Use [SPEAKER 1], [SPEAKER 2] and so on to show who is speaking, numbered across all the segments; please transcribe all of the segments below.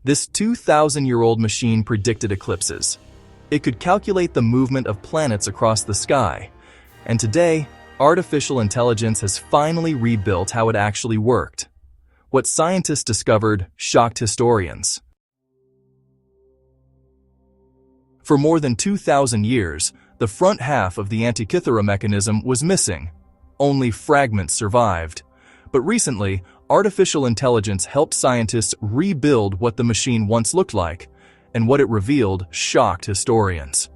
[SPEAKER 1] This 2,000-year-old machine predicted eclipses. It could calculate the movement of planets across the sky. And today, artificial intelligence has finally rebuilt how it actually worked. What scientists discovered shocked historians. For more than 2,000 years, the front half of the Antikythera mechanism was missing. Only fragments survived. But recently, artificial intelligence helped scientists rebuild what the machine once looked like, and what it revealed shocked historians.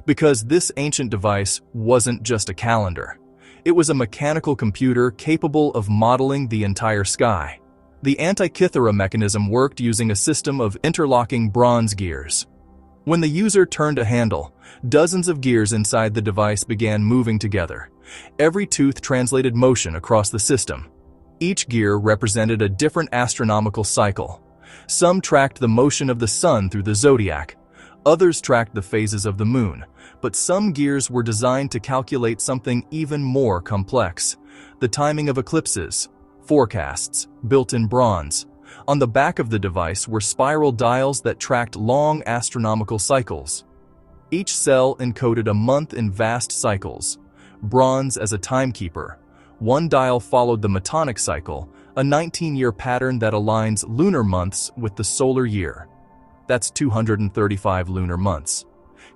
[SPEAKER 1] Because this ancient device wasn't just a calendar. It was a mechanical computer capable of modeling the entire sky. The Antikythera mechanism worked using a system of interlocking bronze gears. When the user turned a handle, dozens of gears inside the device began moving together. Every tooth translated motion across the system. Each gear represented a different astronomical cycle. Some tracked the motion of the sun through the zodiac. Others tracked the phases of the moon. But some gears were designed to calculate something even more complex: the timing of eclipses, forecasts, built in bronze. On the back of the device were spiral dials that tracked long astronomical cycles. Each cell encoded a month in vast cycles, bronze as a timekeeper. One dial followed the Metonic cycle, a 19-year pattern that aligns lunar months with the solar year. That's 235 lunar months.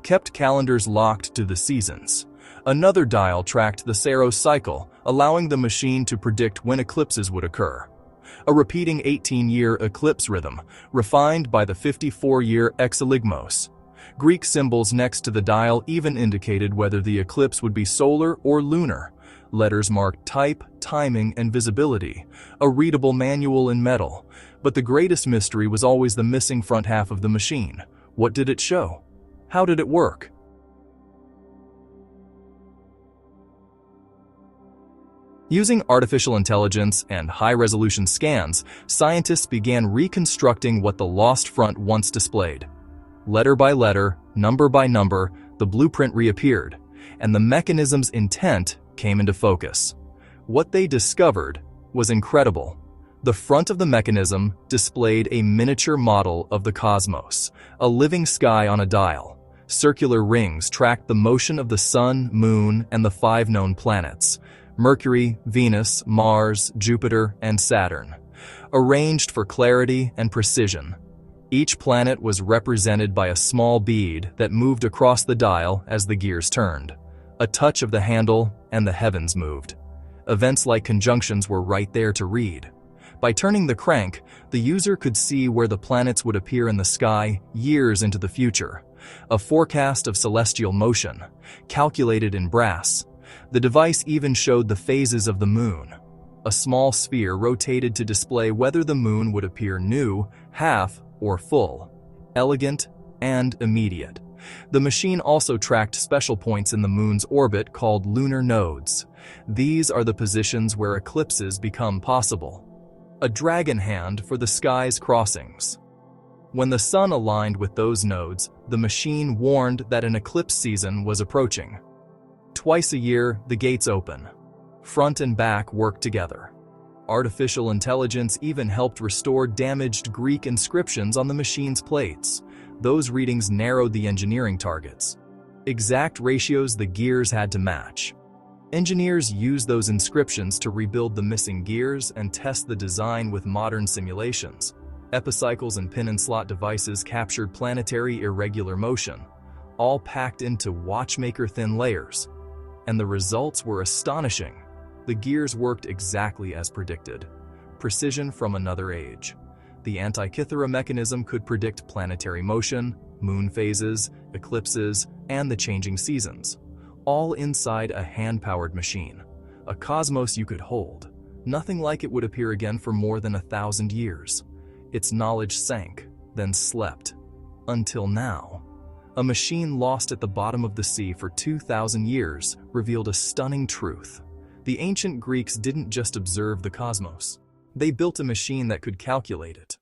[SPEAKER 1] Kept calendars locked to the seasons. Another dial tracked the Saros cycle, allowing the machine to predict when eclipses would occur. A repeating 18-year eclipse rhythm, refined by the 54-year exoligmos. Greek symbols next to the dial even indicated whether the eclipse would be solar or lunar. Letters marked type, timing, and visibility, a readable manual in metal. But the greatest mystery was always the missing front half of the machine. What did it show? How did it work? Using artificial intelligence and high-resolution scans, scientists began reconstructing what the lost front once displayed. Letter by letter, number by number, the blueprint reappeared, and the mechanism's intent came into focus. What they discovered was incredible. The front of the mechanism displayed a miniature model of the cosmos, a living sky on a dial. Circular rings tracked the motion of the sun, moon, and the 5 known planets: Mercury, Venus, Mars, Jupiter, and Saturn, arranged for clarity and precision. Each planet was represented by a small bead that moved across the dial as the gears turned. A touch of the handle, and the heavens moved. Events like conjunctions were right there to read. By turning the crank, the user could see where the planets would appear in the sky years into the future. A forecast of celestial motion, calculated in brass. The device even showed the phases of the moon. A small sphere rotated to display whether the moon would appear new, half, or full. Elegant and immediate. The machine also tracked special points in the moon's orbit called lunar nodes. These are the positions where eclipses become possible. A dragon hand for the sky's crossings. When the sun aligned with those nodes, the machine warned that an eclipse season was approaching. Twice a year, the gates open. Front and back work together. Artificial intelligence even helped restore damaged Greek inscriptions on the machine's plates. Those readings narrowed the engineering targets. Exact ratios the gears had to match. Engineers used those inscriptions to rebuild the missing gears and test the design with modern simulations. Epicycles and pin-and-slot devices captured planetary irregular motion, all packed into watchmaker-thin layers. And the results were astonishing. The gears worked exactly as predicted. Precision from another age. The Antikythera mechanism could predict planetary motion, moon phases, eclipses, and the changing seasons, all inside a hand-powered machine. A cosmos you could hold. Nothing like it would appear again for more than 1,000 years. Its knowledge sank, then slept. Until now. A machine lost at the bottom of the sea for 2,000 years revealed a stunning truth. The ancient Greeks didn't just observe the cosmos. They built a machine that could calculate it.